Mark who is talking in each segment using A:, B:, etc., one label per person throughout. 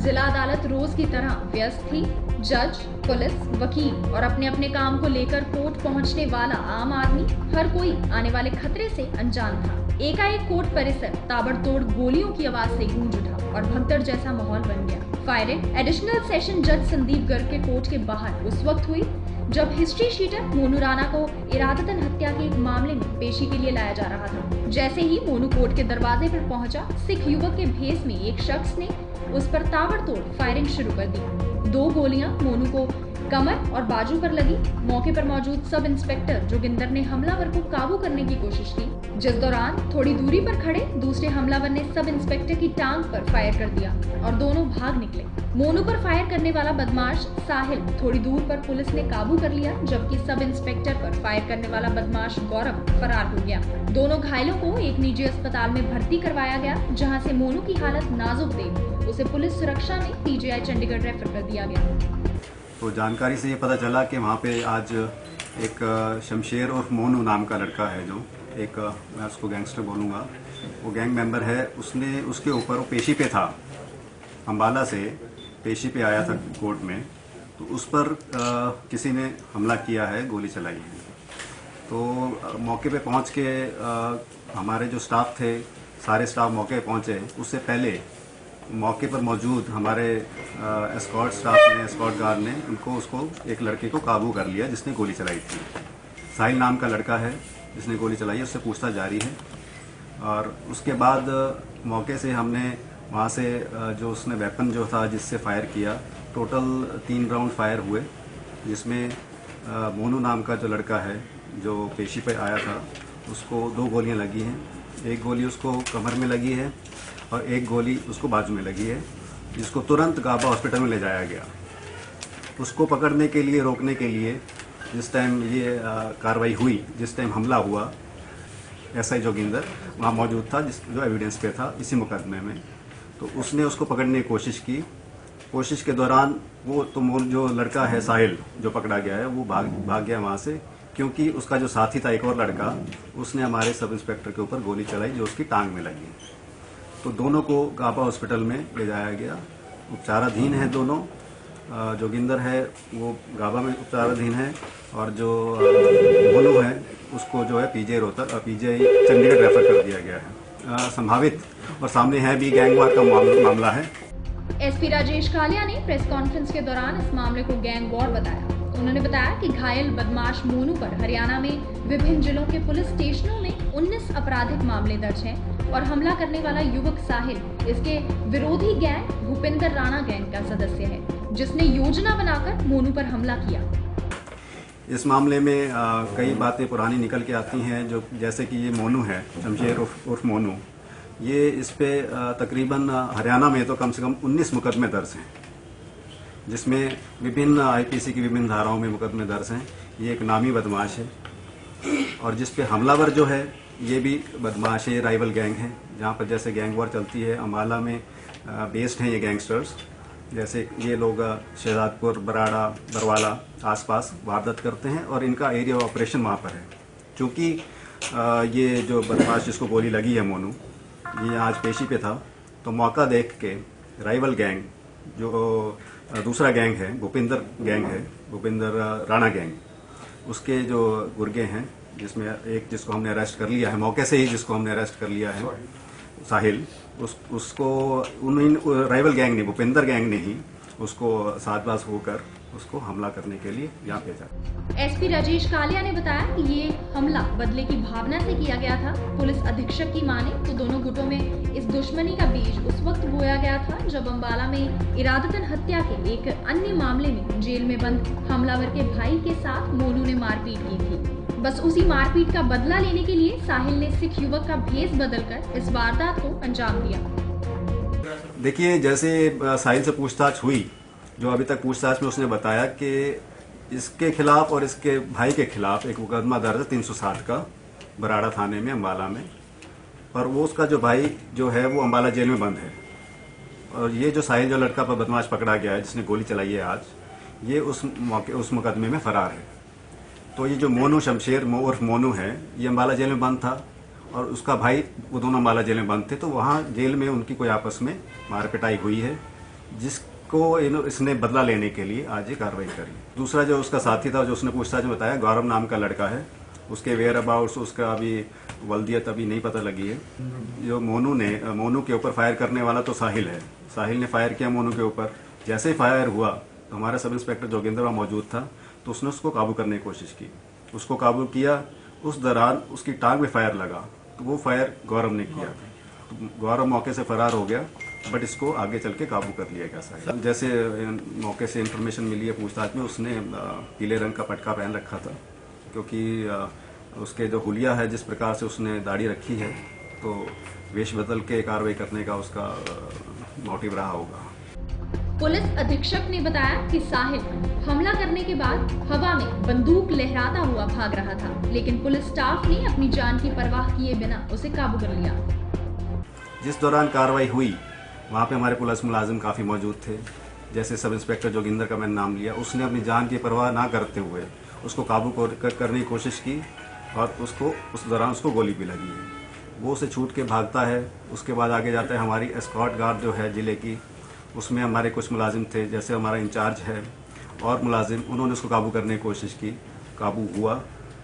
A: जिला अदालत रोज की तरह व्यस्त थी। जज, पुलिस, वकील और अपने अपने काम को लेकर कोर्ट पहुंचने वाला आम आदमी, हर कोई आने वाले खतरे से अनजान था। एकाएक कोर्ट परिसर ताबड़तोड़ गोलियों की आवाज से गूंज उठा और भगदड़ जैसा माहौल बन गया। फायरिंग एडिशनल सेशन जज संदीप गर्ग के कोर्ट के बाहर उस वक्त हुई जब हिस्ट्री शीटर मोनू राणा को इरादतन हत्या के एक मामले में पेशी के लिए लाया जा रहा था। जैसे ही मोनू कोर्ट के दरवाजे पर पहुंचा, सिख युवक के भेष में एक शख्स ने उस पर ताबड़तोड़ फायरिंग शुरू कर दी। 2 गोलियां मोनू को कमर और बाजू पर लगी। मौके पर मौजूद सब इंस्पेक्टर जोगिंदर ने हमलावर को काबू करने की कोशिश की, जिस दौरान थोड़ी दूरी पर खड़े दूसरे हमलावर ने सब इंस्पेक्टर की टांग पर फायर कर दिया और दोनों भाग निकले। मोनू पर फायर करने वाला बदमाश साहिल थोड़ी दूर पर पुलिस ने काबू कर लिया, जबकि सब इंस्पेक्टर पर फायर करने वाला बदमाश गौरव फरार हो गया। दोनों घायलों को एक निजी अस्पताल में भर्ती करवाया गया, जहां से मोनू की हालत नाजुक देख उसे पुलिस सुरक्षा में पीजीआई चंडीगढ़ रेफर कर दिया गया।
B: तो जानकारी से ये पता चला कि वहाँ पे आज एक शमशेर और मोनू नाम का लड़का है, जो एक मैं उसको गैंगस्टर बोलूँगा, वो गैंग मेंबर है। उसने उसके ऊपर वो पेशी पे था, अम्बाला से पेशी पे आया था कोर्ट में, तो उस पर किसी ने हमला किया है, गोली चलाई है। तो मौके पे पहुंच के हमारे जो स्टाफ थे, सारे स्टाफ मौके पे पहुंचे। उससे पहले मौके पर मौजूद हमारे एस्कॉर्ट स्टाफ ने, एस्कॉर्ट गार्ड ने उसको एक लड़के को काबू कर लिया जिसने गोली चलाई थी। साहिल नाम का लड़का है जिसने गोली चलाई है, उससे पूछताछ जारी है। और उसके बाद मौके से हमने वहाँ से जो उसने वेपन जो था जिससे फायर किया, टोटल 3 राउंड फायर हुए, जिसमें मोनू नाम का जो लड़का है जो पेशी पे आया था, उसको 2 गोलियाँ लगी हैं। एक गोली उसको कमर में लगी है और एक गोली उसको बाजू में लगी है, जिसको तुरंत गाबा हॉस्पिटल में ले जाया गया। उसको पकड़ने के लिए, रोकने के लिए जिस टाइम ये कार्रवाई हुई, जिस टाइम हमला हुआ, एसआई जोगिंदर वहाँ मौजूद था, जो एविडेंस पे था इसी मुकदमे में। तो उसने उसको पकड़ने की कोशिश के दौरान वो जो लड़का है साहिल जो पकड़ा गया है, वो भाग गया वहाँ से, क्योंकि उसका जो साथी था एक और लड़का, उसने हमारे सब इंस्पेक्टर के ऊपर गोली चलाई जो उसकी टांग में लगी। तो दोनों को गाबा हॉस्पिटल में ले जाया गया, उपचाराधीन है दोनों। जोगिंदर है वो गाबा में उपचाराधीन है, और जो मोनू है उसको जो है पीजीआई चंडीगढ़ रेफर कर दिया गया है। संभावित और सामने है भी गैंगवार का मामला है।
A: एसपी राजेश कालिया ने प्रेस कॉन्फ्रेंस के दौरान इस मामले को गैंग वॉर बताया। उन्होंने बताया कि घायल बदमाश मोनू पर हरियाणा में विभिन्न जिलों के पुलिस स्टेशनों में 19 आपराधिक मामले दर्ज हैं और हमला करने वाला युवक साहिल इसके विरोधी गैंग भूपेंद्र राणा गैंग का सदस्य है, जिसने योजना बनाकर मोनू पर हमला किया।
B: इस मामले में कई बातें पुरानी निकल के आती हैं, जो जैसे कि ये मोनू है, शमशेर उर्फ मोनू, ये इस पे तकरीबन हरियाणा में तो कम से कम 19 मुकदमे दर्ज हैं, जिसमें विभिन्न आईपीसी की विभिन्न धाराओं में मुकदमे दर्ज हैं। ये एक नामी बदमाश है, और जिस पे हमलावर जो है ये भी बदमाश है, राइवल गैंग है, जहाँ पर जैसे गैंग वॉर चलती है। अम्बाला में बेस्ड हैं ये गैंगस्टर्स, जैसे ये लोग शहजादपुर, बराड़ा, बरवाला आसपास वारदात करते हैं, और इनका एरिया ऑफ ऑपरेशन वहाँ पर है। क्योंकि ये जो बदमाश जिसको गोली लगी है मोनू, ये आज पेशी पे था, तो मौका देख के राइवल गैंग जो दूसरा गैंग है, भूपेंद्र राणा गैंग, उसके जो गुर्गे हैं, जिसमें एक जिसको हमने अरेस्ट कर लिया है, मौके से ही जिसको हमने अरेस्ट कर लिया है, साहिल, उसको राइवल गैंग ने, भूपेंद्र गैंग ने ही उसको साथबाज होकर उसको हमला करने के लिए यहाँ भेजा।
A: एसपी राजेश कालिया ने बताया कि ये हमला बदले की भावना से किया गया था। पुलिस अधीक्षक की माने तो दोनों गुटों में इस दुश्मनी का बीज उस वक्त बोया गया था जब अम्बाला में इरादतन हत्या के एक अन्य मामले में जेल में बंद हमलावर के भाई के साथ मोनू ने मारपीट की थी। बस उसी मारपीट का बदला लेने के लिए साहिल ने सिख युवक का भेष बदलकर इस वारदात को अंजाम दिया।
B: देखिए, जैसे साहिल से पूछताछ हुई, जो अभी तक पूछताछ में उसने बताया कि इसके खिलाफ और इसके भाई के खिलाफ एक मुकदमा दर्ज है 360 का, बराड़ा थाने में, अम्बाला में, और वो उसका जो भाई जो है वो अम्बाला जेल में बंद है। और ये जो साहिल जो लड़का पर बदमाश पकड़ा गया है जिसने गोली चलाई है आज, ये उस मुकदमे में फरार है। तो ये जो मोनू, शमशेर उर्फ मोनू है, ये अम्बाला जेल में बंद था, और उसका भाई, वो दोनों अम्बाला जेल में बंद थे। तो वहाँ जेल में उनकी कोई आपस में मार पिटाई हुई है, जिसको इसने बदला लेने के लिए आज ये कार्रवाई करी। दूसरा जो उसका साथी था, जो उसने पूछताछ में बताया, गौरव नाम का लड़का है, उसके वेयर अबाउट्स, उसका अभी वल्दियत अभी नहीं पता लगी है। जो मोनू के ऊपर फायर करने वाला तो साहिल है, साहिल ने फायर किया मोनू के ऊपर। जैसे ही फायर हुआ तो हमारा सब इंस्पेक्टर जोगिंदर वहाँ मौजूद था, तो उसने उसको काबू करने की कोशिश की, उसको काबू किया। उस दौरान उसकी टांग में फायर लगा, तो वो फायर गौरव ने किया। तो गौरव मौके से फरार हो गया, बट इसको आगे चल के काबू कर लिया गया साहिल। जैसे मौके से इंफॉर्मेशन मिली है पूछताछ में, उसने पीले रंग का पटका पहन रखा था, क्योंकि उसके जो हुलिया है, जिस प्रकार से उसने दाढ़ी रखी है, तो वेश बदल के कार्रवाई करने का उसका मोटिव रहा होगा।
A: पुलिस अधीक्षक ने बताया कि साहिल हमला करने के बाद हवा में बंदूक लहराता हुआ भाग रहा था, लेकिन पुलिस स्टाफ ने अपनी जान की परवाह किए बिना उसे काबू कर लिया।
B: जिस दौरान कार्रवाई हुई वहाँ पे हमारे पुलिस मुलाजिम काफ़ी मौजूद थे। जैसे सब इंस्पेक्टर जोगिंदर का मैंने नाम लिया, उसने अपनी जान की परवाह ना करते हुए उसको काबू करने की कोशिश की, और उस दौरान उसको गोली भी लगी है। वो उसे छूट के भागता है। उसके बाद आगे जाता है हमारी एस्कॉर्ट गार्ड जो है ज़िले की, उसमें हमारे कुछ मुलाजिम थे, जैसे हमारा इंचार्ज है और मुलाजिम, उन्होंने उसको काबू करने की कोशिश की, काबू हुआ।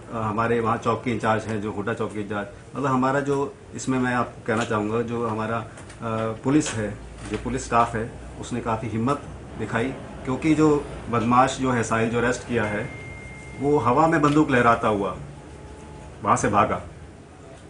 B: हमारे वहाँ चौक के इंचार्ज हैं, जो हुडा चौक के इंचार्ज, मतलब हमारा जो इसमें मैं आपको कहना चाहूँगा, जो हमारा पुलिस है, जो पुलिस स्टाफ है, उसने काफ़ी हिम्मत दिखाई, क्योंकि जो बदमाश जो है साहिल, जो अरेस्ट किया है, वो हवा में बंदूक लहराता हुआ वहाँ से भागा।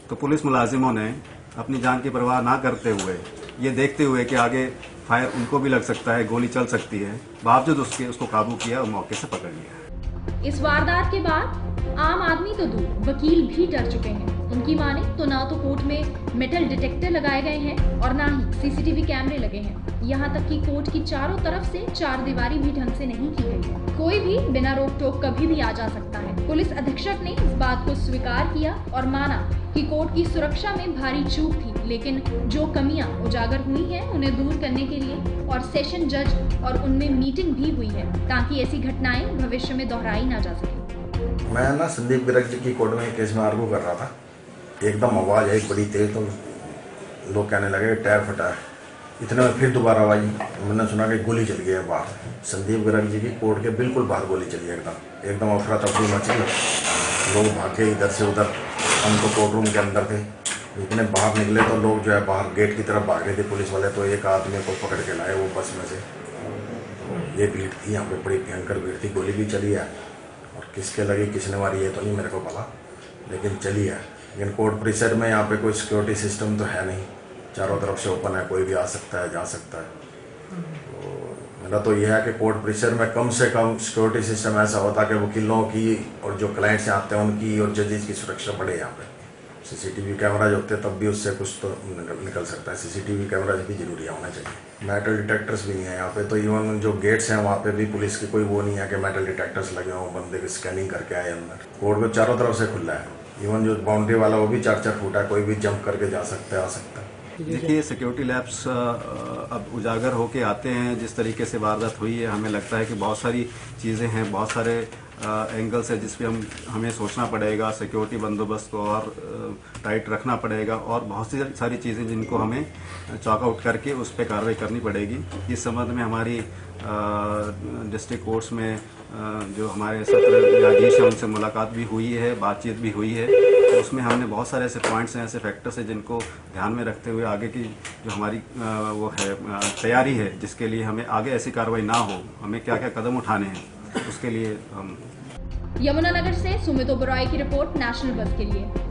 B: तो पुलिस मुलाजिमों ने अपनी जान की परवाह ना करते हुए, ये देखते हुए कि आगे फायर उनको भी लग सकता है, गोली चल सकती है, बावजूद उसको काबू किया और मौके से पकड़ लिया।
A: इस वारदात के बाद आम आदमी तो दूर, वकील भी डर चुके हैं। उनकी माने तो ना तो कोर्ट में मेटल डिटेक्टर लगाए गए हैं और ना ही सीसीटीवी कैमरे लगे हैं। यहाँ तक कि कोर्ट की चारों तरफ से चार दीवारी भी ढंग से नहीं की गई है। कोई भी बिना रोक टोक कभी भी आ जा सकता है। पुलिस अधीक्षक ने इस बात को स्वीकार किया और माना कि कोर्ट की सुरक्षा में भारी चूक थी, लेकिन जो कमियां उजागर हुई हैं उन्हें दूर करने के लिए और सेशन जज और उनमें मीटिंग भी हुई है, ताकि ऐसी घटनाएं भविष्य में दोहराई ना जा सके।
C: मैं ना संदीप विरक जी की कोर्ट में केस में आर्गू कर रहा था, एकदम आवाज़ आई बड़ी तेज, तो लोग कहने लगे टायर फटा है। इतने में फिर दोबारा आवाज़, मैंने सुना कि गोली चल गई है बाहर। संदीप विरक जी की कोर्ट के बिल्कुल बाहर गोली चली, एकदम अफरा तफरी मची, लोग भागे इधर से उधर। हम तो कोर्ट रूम के अंदर थे, इतने बाहर निकले तो लोग जो है बाहर गेट की तरफ भाग रहे थे पुलिस वाले, तो एक आदमी को पकड़ के लाए वो बस में से। ये भीड़ थी यहाँ पे, बड़ी भयंकर भीड़ थी। गोली भी चली है, और किसके लगी किसने मारी है तो नहीं मेरे को पता, लेकिन चली है। लेकिन कोर्ट परिसर में यहाँ पे कोई सिक्योरिटी सिस्टम तो है नहीं, चारों तरफ से ओपन है, कोई भी आ सकता है, जा सकता है। तो मेरा तो यह है कि कोर्ट परिसर में कम से कम सिक्योरिटी सिस्टम ऐसा होता कि वकीलों की और जो क्लाइंट्स आते हैं उनकी और जजेस की सुरक्षा बढ़े। यहाँ पे सीसीटीवी कैमरा जो होते हैं तब भी उससे कुछ तो निकल सकता है। सीसीटीवी कैमरा भी जरूरी होना चाहिए। मेटल डिटेक्टर्स भी नहीं है यहाँ पे, तो इवन जो गेट्स हैं वहाँ पे भी पुलिस की कोई वो नहीं है कि मेटल डिटेक्टर्स लगे हों, बंदे की स्कैनिंग करके आए अंदर। कोर्ट को चारों तरफ से खुला है, इवन जो बाउंड्री वाला वो भी 4-4 फुट है, कोई भी जंप करके जा सकता है, आ सकता है।
B: देखिए, सिक्योरिटी लैब्स अब उजागर होके आते हैं। जिस तरीके से वारदात हुई है, हमें लगता है कि बहुत सारी चीज़ें हैं, बहुत सारे एंगल्स है जिस पे हमें सोचना पड़ेगा। सिक्योरिटी बंदोबस्त को और टाइट रखना पड़ेगा, और बहुत सी सारी चीज़ें जिनको हमें चॉकआउट करके उस पर कार्रवाई करनी पड़ेगी। इस संबंध में हमारी डिस्ट्रिक्ट कोर्ट्स में जो हमारे सत्र न्यायाधीश हैं उनसे मुलाकात भी हुई है, बातचीत भी हुई है। तो उसमें हमने बहुत सारे ऐसे पॉइंट्स हैं, ऐसे फैक्टर्स हैं जिनको ध्यान में रखते हुए आगे की जो हमारी वो है तैयारी है, जिसके लिए हमें आगे ऐसी कार्रवाई ना हो, हमें क्या क्या कदम उठाने हैं, उसके लिए हम।
A: यमुनानगर से सुमित ओबरॉय की रिपोर्ट, नेशनल बस के लिए।